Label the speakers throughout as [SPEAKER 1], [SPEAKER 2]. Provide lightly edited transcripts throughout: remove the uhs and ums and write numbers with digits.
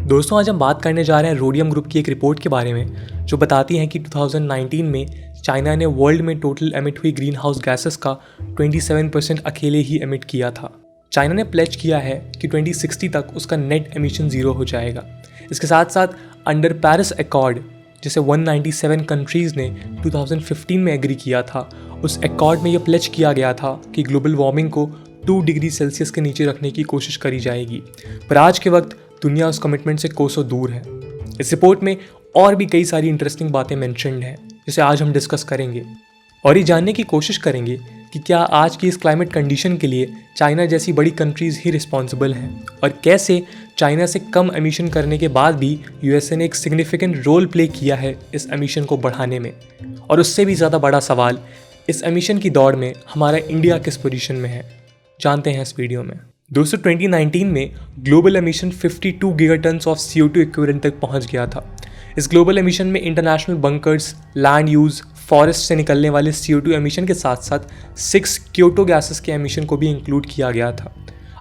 [SPEAKER 1] दोस्तों आज हम बात करने जा रहे हैं रोडियम ग्रुप की एक रिपोर्ट के बारे में जो बताती है कि 2019 में चाइना ने वर्ल्ड में टोटल एमिट हुई ग्रीन हाउस गैसेस का 27% अकेले ही एमिट किया था। चाइना ने प्लेज किया है कि 2060 तक उसका नेट एमिशन ज़ीरो हो जाएगा। इसके साथ साथ अंडर पेरिस अकॉर्ड जिसे 197 कंट्रीज़ ने 2015 में एग्री किया था, उस अकॉर्ड में यह प्लेज किया गया था कि ग्लोबल वार्मिंग को 2 डिग्री सेल्सियस के नीचे रखने की कोशिश करी जाएगी। पर आज के वक्त दुनिया उस कमिटमेंट से कोसों दूर है। इस रिपोर्ट में और भी कई सारी इंटरेस्टिंग बातें मेंशन्ड हैं जिसे आज हम डिस्कस करेंगे और ये जानने की कोशिश करेंगे कि क्या आज की इस क्लाइमेट कंडीशन के लिए चाइना जैसी बड़ी कंट्रीज़ ही रिस्पॉन्सिबल हैं और कैसे चाइना से कम एमिशन करने के बाद भी यूएसए ने एक सिग्निफिकेंट रोल प्ले किया है इस एमिशन को बढ़ाने में। और उससे भी ज़्यादा बड़ा सवाल, इस एमिशन की दौड़ में हमारा इंडिया किस पोजीशन में है, जानते हैं इस वीडियो में। दोस्तों 2019 में global emission 52 gigatons of CO2 equivalent तक पहुंच गया था। इस ग्लोबल एमिशन में international bunkers, land use, forest से निकलने वाले CO2 एमिशन के साथ साथ 6 क्योटो गैसेस के एमिशन को भी इंक्लूड किया गया था।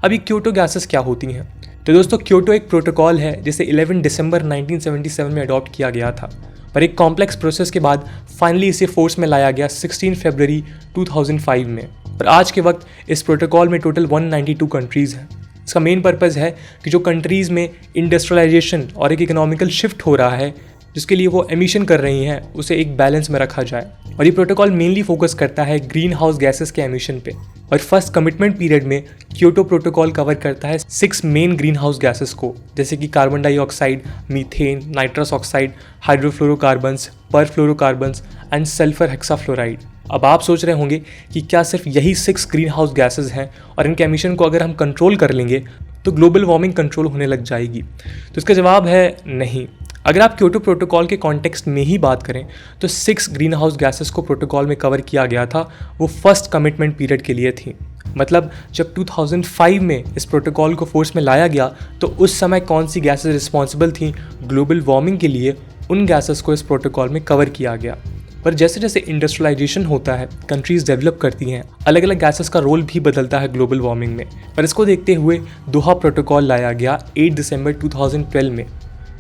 [SPEAKER 1] अभी क्योटो गैसेस क्या होती हैं? तो दोस्तों क्योटो एक प्रोटोकॉल है जिसे 11 दिसंबर 1977 में अडॉप्ट किया गया था, पर एक कॉम्प्लेक्स प्रोसेस के बाद फाइनली इसे फोर्स में लाया गया 16 फरवरी 2005 में। पर आज के वक्त इस प्रोटोकॉल में टोटल 192 कंट्रीज़ हैं। इसका मेन पर्पज़ है कि जो कंट्रीज़ में इंडस्ट्रियलाइजेशन और एक इकोनॉमिकल शिफ्ट हो रहा है जिसके लिए वो एमिशन कर रही हैं उसे एक बैलेंस में रखा जाए। और ये प्रोटोकॉल मेनली फोकस करता है ग्रीन हाउस गैसेस के एमिशन पे। और फर्स्ट कमिटमेंट पीरियड में क्योटो प्रोटोकॉल कवर करता है 6 मेन ग्रीन हाउस गैसेस को, जैसे कि carbon dioxide, methane, nitrous oxide, hydrofluorocarbons, perfluorocarbons and sulphur hexafluoride. अब आप सोच रहे होंगे कि क्या सिर्फ यही 6 ग्रीन हाउस गैसेस हैं और इनके एमिशन को अगर हम कंट्रोल कर लेंगे तो ग्लोबल वार्मिंग कंट्रोल होने लग जाएगी? तो इसका जवाब है नहीं। अगर आप क्योटो प्रोटोकॉल के कॉन्टेक्स्ट में ही बात करें तो 6 ग्रीन हाउस गैसेस को प्रोटोकॉल में कवर किया गया था, वो फर्स्ट कमिटमेंट पीरियड के लिए थी। मतलब जब 2005 में इस प्रोटोकॉल को फोर्स में लाया गया तो उस समय कौन सी गैसेस रिस्पॉन्सिबल थी ग्लोबल वार्मिंग के लिए, उन गैसेस को इस प्रोटोकॉल में कवर किया गया। पर जैसे जैसे इंडस्ट्रियलाइजेशन होता है, कंट्रीज़ डेवलप करती हैं, अलग अलग गैसेस का रोल भी बदलता है ग्लोबल वार्मिंग में। पर इसको देखते हुए दोहा प्रोटोकॉल लाया गया 8 दिसंबर 2012 में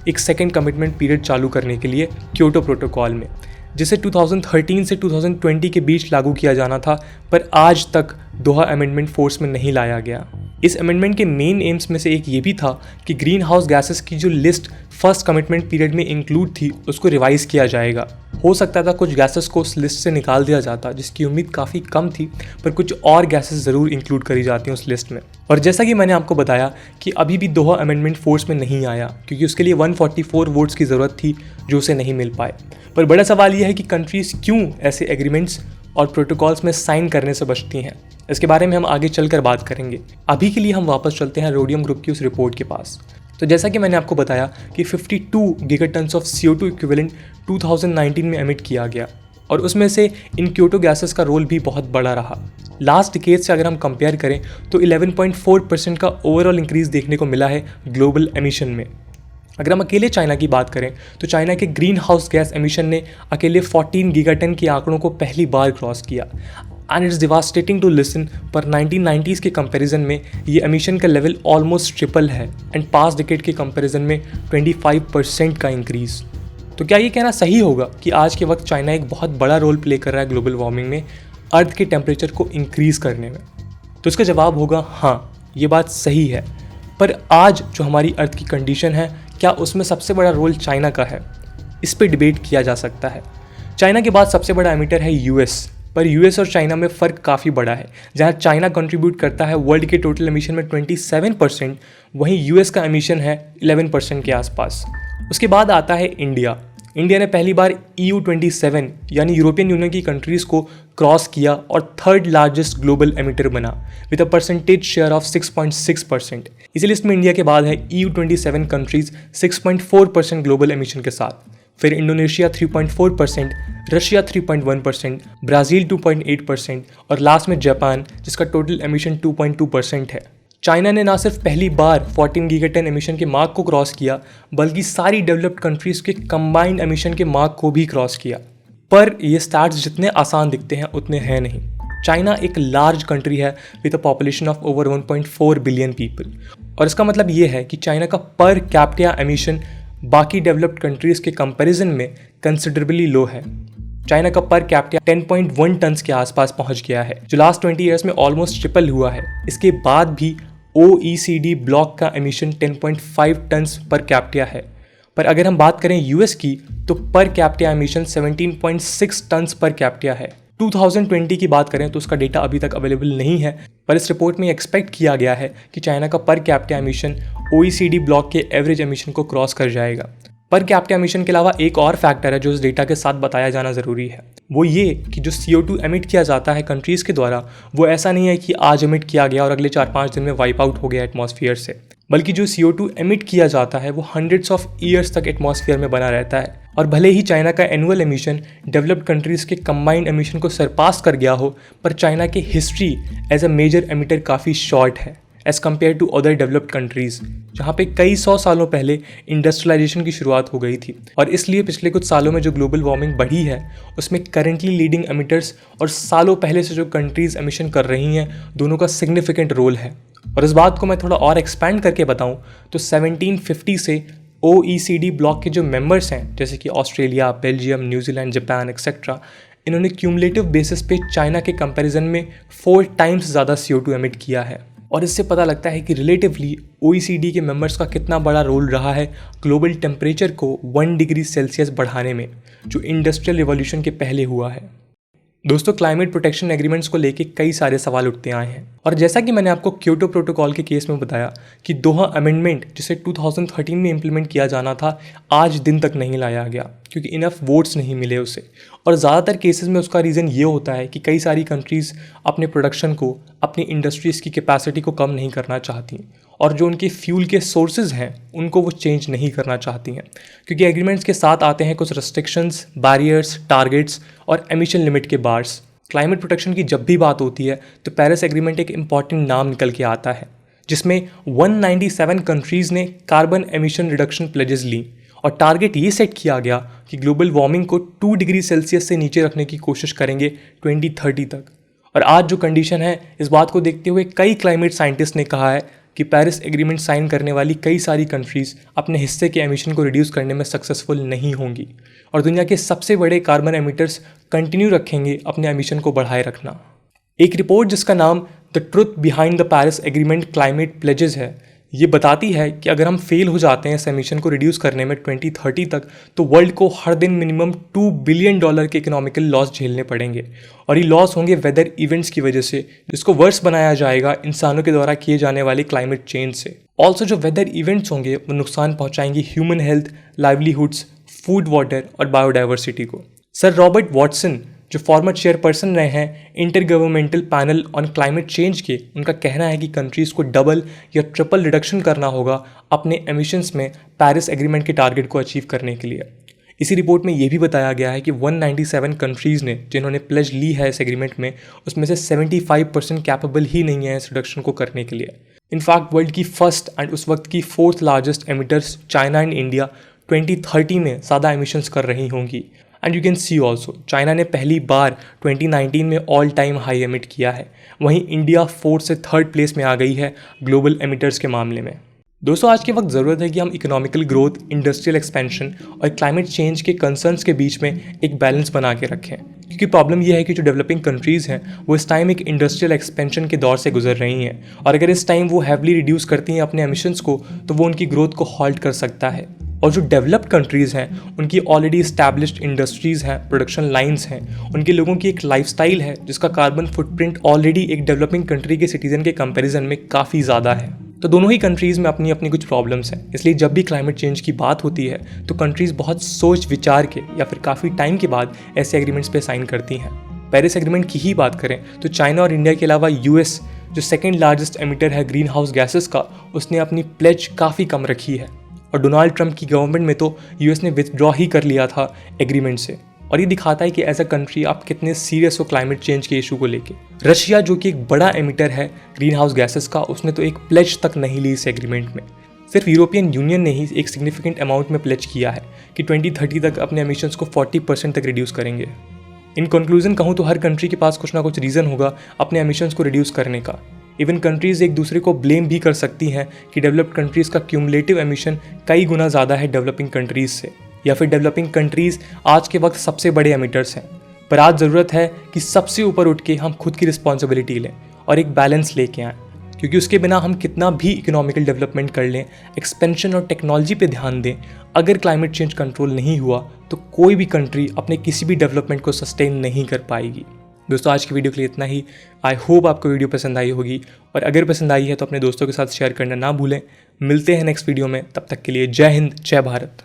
[SPEAKER 1] एक सेकेंड कमिटमेंट पीरियड चालू करने के लिए क्योटो प्रोटोकॉल में, जिसे 2013 से 2020 के बीच लागू किया जाना था, पर आज तक दोहा अमेंडमेंट फोर्स में नहीं लाया गया। इस अमेंडमेंट के मेन एम्स में से एक ये भी था कि ग्रीन हाउस गैसेस की जो लिस्ट फर्स्ट कमिटमेंट पीरियड में इंक्लूड थी उसको रिवाइज़ किया जाएगा। हो सकता था कुछ गैसेस को उस लिस्ट से निकाल दिया जाता, जिसकी उम्मीद काफ़ी कम थी, पर कुछ और गैसेस ज़रूर इंक्लूड करी जाती हैं उस लिस्ट में। और जैसा कि मैंने आपको बताया कि अभी भी दोहा अमेंडमेंट फोर्स में नहीं आया क्योंकि उसके लिए 144 वोट्स की ज़रूरत थी जो उसे नहीं मिल पाए। पर बड़ा सवाल यह है कि कंट्रीज़ क्यों ऐसे एग्रीमेंट्स और प्रोटोकॉल्स में साइन करने से बचती हैं। इसके बारे में हम आगे चलकर बात करेंगे। अभी के लिए हम वापस चलते हैं रोडियम ग्रुप की उस रिपोर्ट के पास। तो जैसा कि मैंने आपको बताया कि 52 गीगाटन्स ऑफ CO2 इक्विवेलेंट 2019 में एमिट किया गया और उसमें से इन क्योटो गैसेस का रोल भी बहुत बड़ा रहा। लास्ट डिकेड से अगर हम कंपेयर करें तो 11.4% का ओवरऑल इंक्रीज़ देखने को मिला है ग्लोबल एमिशन में। अगर हम अकेले चाइना की बात करें तो चाइना के ग्रीन हाउस गैस एमिशन ने अकेले 14 गीगाटन के आंकड़ों को पहली बार क्रॉस किया। And it's devastating to listen, पर 1990s के कंपैरिजन में ये एमिशन का लेवल ऑलमोस्ट ट्रिपल है एंड पास डिकेड के कंपैरिजन में 25% का इंक्रीज़। तो क्या ये कहना सही होगा कि आज के वक्त चाइना एक बहुत बड़ा रोल प्ले कर रहा है ग्लोबल वार्मिंग में, अर्थ के टेम्परेचर को इंक्रीज़ करने में? तो इसका जवाब होगा हाँ, ये बात सही है। पर आज जो हमारी अर्थ की कंडीशन है, क्या उसमें सबसे बड़ा रोल चाइना का है? इस पर डिबेट किया जा सकता है। चाइना के बाद सबसे बड़ा एमिटर है यूएस, पर यूएस और चाइना में फ़र्क काफ़ी बड़ा है। जहां चाइना कंट्रीब्यूट करता है वर्ल्ड के टोटल एमिशन में 27%, वहीं यूएस का एमिशन है 11% के आसपास। उसके बाद आता है इंडिया। इंडिया ने पहली बार EU27 यानी यूरोपियन यूनियन की कंट्रीज़ को क्रॉस किया और थर्ड लार्जेस्ट ग्लोबल एमिटर बना with a percentage share of 6.6%। इसी लिस्ट में इंडिया के बाद है EU27 कंट्रीज़ 6.4% ग्लोबल एमिशन के साथ, फिर इंडोनेशिया 3.4%, रशिया 3.1%, ब्राज़ील 2.8% और लास्ट में जापान जिसका टोटल एमिशन 2.2% है। चाइना ने ना सिर्फ पहली बार 14 गीगाटन एमिशन के मार्क को क्रॉस किया, बल्कि सारी डेवलप्ड कंट्रीज़ के कंबाइंड एमिशन के मार्क को भी क्रॉस किया। पर ये स्टार्ट्स जितने आसान दिखते हैं उतने हैं नहीं। चाइना एक लार्ज कंट्री है with a population of over 1.4 billion people और इसका मतलब ये है कि चाइना का पर कैपिटा एमिशन बाकी डेवलप्ड कंट्रीज़ के कंपैरिजन में कंसिडरेबली लो है। चाइना का पर कैपिटा 10.1 टन्स के आसपास पहुंच गया है, जो लास्ट 20 ईयर्स में ऑलमोस्ट ट्रिपल हुआ है। इसके बाद भी OECD ब्लॉक का एमिशन 10.5 टन्स पर कैपिटा है। पर अगर हम बात करें यूएस की, तो per capita emission 17.6 tons per capita है। 2020 की बात करें तो उसका डेटा अभी तक अवेलेबल नहीं है, पर इस रिपोर्ट में एक्सपेक्ट किया गया है कि चाइना का पर कैपिटा एमिशन OECD ब्लॉक के एवरेज एमिशन को क्रॉस कर जाएगा। पर कैपिटा एमिशन के अलावा एक और फैक्टर है जो इस डेटा के साथ बताया जाना ज़रूरी है, वो ये कि जो CO2 एमिट किया जाता है कंट्रीज़ के द्वारा, वो ऐसा नहीं है कि आज एमिट किया गया और अगले 4-5 दिन में वाइप आउट हो गया एटमॉस्फेयर से, बल्कि जो CO2 एमिट किया जाता है वो हंड्रेड्स ऑफ ईयर्स तक एटमॉस्फेयर में बना रहता है। और भले ही चाइना का एनुअल एमिशन डेवलप्ड कंट्रीज़ के कंबाइंड एमिशन को सरपास कर गया हो, पर चाइना की history as a major emitter काफ़ी शॉर्ट है as compared to other developed countries, जहाँ पे कई 100 सालों पहले इंडस्ट्रियलाइजेशन की शुरुआत हो गई थी। और इसलिए पिछले कुछ सालों में जो ग्लोबल वार्मिंग बढ़ी है, उसमें करेंटली लीडिंग एमिटर्स और सालों पहले से जो कंट्रीज़ एमिशन कर रही हैं, दोनों का सिग्निफिकेंट रोल है। और इस बात को मैं थोड़ा और एक्सपैंड करके बताऊं तो 1750 से OECD ब्लॉक के जो मेंबर्स हैं, जैसे कि Australia, Belgium, New Zealand, Japan etcetera, इन्होंने क्यूमुलेटिव बेसिस पे चाइना के कंपैरिजन में 4 टाइम्स ज़्यादा CO2 एमिट किया है। और इससे पता लगता है कि रिलेटिवली OECD के मेंबर्स का कितना बड़ा रोल रहा है ग्लोबल टेम्परेचर को 1 डिग्री सेल्सियस बढ़ाने में, जो इंडस्ट्रियल रिवॉल्यूशन के पहले हुआ है। दोस्तों, क्लाइमेट प्रोटेक्शन एग्रीमेंट्स को लेके कई सारे सवाल उठते आए हैं, और जैसा कि मैंने आपको क्योटो प्रोटोकॉल के केस में बताया कि दोहा अमेंडमेंट जिसे 2013 में इम्प्लीमेंट किया जाना था, आज दिन तक नहीं लाया गया क्योंकि इनफ वोट्स नहीं मिले उसे। और ज़्यादातर केसेस में उसका रीज़न ये होता है कि कई सारी कंट्रीज़ अपने प्रोडक्शन को, अपनी इंडस्ट्रीज़ की कैपेसिटी को कम नहीं करना चाहती, और जो उनके फ्यूल के सोर्सेज हैं उनको वो चेंज नहीं करना चाहती हैं, क्योंकि एग्रीमेंट्स के साथ आते हैं कुछ रेस्ट्रिक्शंस, बैरियर्स, टारगेट्स और एमिशन लिमिट के बार्स। क्लाइमेट प्रोटेक्शन की जब भी बात होती है तो पेरिस एग्रीमेंट एक इम्पॉर्टेंट नाम निकल के आता है, जिसमें 197 कंट्रीज़ ने कार्बन एमिशन रिडक्शन प्लेजेस ली, और टारगेट ये सेट किया गया कि ग्लोबल वार्मिंग को 2 डिग्री सेल्सियस से नीचे रखने की कोशिश करेंगे 2030 तक। और आज जो कंडीशन है, इस बात को देखते हुए कई क्लाइमेट साइंटिस्ट ने कहा है कि पेरिस एग्रीमेंट साइन करने वाली कई सारी कंट्रीज़ अपने हिस्से के एमिशन को रिड्यूस करने में सक्सेसफुल नहीं होंगी, और दुनिया के सबसे बड़े कार्बन एमिटर्स कंटिन्यू रखेंगे अपने एमिशन को बढ़ाए रखना। एक रिपोर्ट जिसका नाम the truth behind the Paris agreement climate pledges है, ये बताती है कि अगर हम फेल हो जाते हैं इस एमिशन को रिड्यूस करने में 2030 तक, तो वर्ल्ड को हर दिन मिनिमम $2 बिलियन के इकोनॉमिकल लॉस झेलने पड़ेंगे, और ये लॉस होंगे वेदर इवेंट्स की वजह से, जिसको वर्स बनाया जाएगा इंसानों के द्वारा किए जाने वाले क्लाइमेट चेंज से। ऑल्सो जो वेदर इवेंट्स होंगे वो नुकसान पहुंचाएंगे human health, livelihoods, food, water और बायोडाइवर्सिटी को। सर रॉबर्ट वॉटसन, जो फॉर्मर चेयरपर्सन रहे हैं inter governmental panel on climate change के, उनका कहना है कि कंट्रीज़ को डबल या ट्रिपल रिडक्शन करना होगा अपने एमिशंस में पेरिस एग्रीमेंट के टारगेट को अचीव करने के लिए। इसी रिपोर्ट में ये भी बताया गया है कि 197 कंट्रीज़ ने जिन्होंने प्लेज ली है इस एग्रीमेंट में, उसमें से 75% कैपेबल ही नहीं है इस रिडक्शन को करने के लिए। इनफैक्ट वर्ल्ड की फर्स्ट एंड उस वक्त की 4th largest emitters China and India 2030 में ज़्यादा एमिशंस कर रही होंगी। And you can see also, China ने पहली बार 2019 में ऑल टाइम हाई एमिट किया है, वहीं इंडिया 4th से 3rd प्लेस में आ गई है ग्लोबल एमिटर्स के मामले में। दोस्तों, आज के वक्त ज़रूरत है कि हम इकोनॉमिकल ग्रोथ, इंडस्ट्रियल एक्सपेंशन और क्लाइमेट चेंज के कंसर्न्स के बीच में एक बैलेंस बना के रखें, क्योंकि प्रॉब्लम यह है कि जो डेवलपिंग कंट्रीज़ हैं वो इस टाइम एक इंडस्ट्रियल एक्सपेंशन के दौर से गुजर रही हैं, और अगर इस टाइम वो हैवली रिड्यूस करती हैं अपने एमिशंस को, तो वो उनकी ग्रोथ को हॉल्ट कर सकता है। और जो डेवलप्ड कंट्रीज़ हैं उनकी ऑलरेडी इस्टेब्लिश्ड इंडस्ट्रीज़ हैं, प्रोडक्शन लाइंस हैं, उनके लोगों की एक लाइफस्टाइल है जिसका कार्बन फुटप्रिंट ऑलरेडी एक डेवलपिंग कंट्री के सिटीजन के कंपैरिजन में काफ़ी ज़्यादा है। तो दोनों ही कंट्रीज़ में अपनी अपनी कुछ प्रॉब्लम्स हैं, इसलिए जब भी क्लाइमेट चेंज की बात होती है तो कंट्रीज़ बहुत सोच विचार के या फिर काफ़ी टाइम के बाद ऐसे एग्रीमेंट्स पे साइन करती हैं। पेरिस एग्रीमेंट की ही बात करें तो चाइना और इंडिया के अलावा US, जो 2nd लार्जेस्ट एमिटर है ग्रीन हाउस गैसेस का, उसने अपनी प्लेज काफ़ी कम रखी है, और डोनाल्ड ट्रंप की गवर्नमेंट में तो US ने विथड्रॉ ही कर लिया था एग्रीमेंट से। और ये दिखाता है कि एज अ कंट्री आप कितने सीरियस हो क्लाइमेट चेंज के इशू को लेके। रशिया, जो कि एक बड़ा एमिटर है ग्रीन हाउस गैसेस का, उसने तो एक प्लेज तक नहीं ली इस एग्रीमेंट में। सिर्फ यूरोपियन यूनियन ने ही एक सिग्निफिकेंट अमाउंट में प्लेज किया है कि 2030 तक अपने एमिशंस को 40% तक रिड्यूस करेंगे। इन कंक्लूजन कहूँ तो हर कंट्री के पास कुछ ना कुछ रीज़न होगा अपने एमिशंस को रिड्यूस करने का, इवन कंट्रीज़ एक दूसरे को ब्लेम भी कर सकती हैं कि डेवलप्ड कंट्रीज़ का क्यूमुलेटिव एमिशन कई गुना ज़्यादा है डेवलपिंग कंट्रीज़ से, या फिर डेवलपिंग कंट्रीज़ आज के वक्त सबसे बड़े एमिटर्स हैं। पर आज ज़रूरत है कि सबसे ऊपर उठ के हम खुद की रिस्पॉन्सिबिलिटी लें और एक बैलेंस लेके आएँ, क्योंकि उसके बिना हम कितना भी इकोनॉमिकल डेवलपमेंट कर लें, एक्सपेंशन और टेक्नोलॉजी पे ध्यान दें, अगर क्लाइमेट चेंज कंट्रोल नहीं हुआ तो कोई भी कंट्री अपने किसी भी डेवलपमेंट को सस्टेन नहीं कर पाएगी। दोस्तों, आज की वीडियो के लिए इतना ही। आई होप आपको वीडियो पसंद आई होगी, और अगर पसंद आई है तो अपने दोस्तों के साथ शेयर करना ना भूलें। मिलते हैं नेक्स्ट वीडियो में, तब तक के लिए जय हिंद, जय भारत।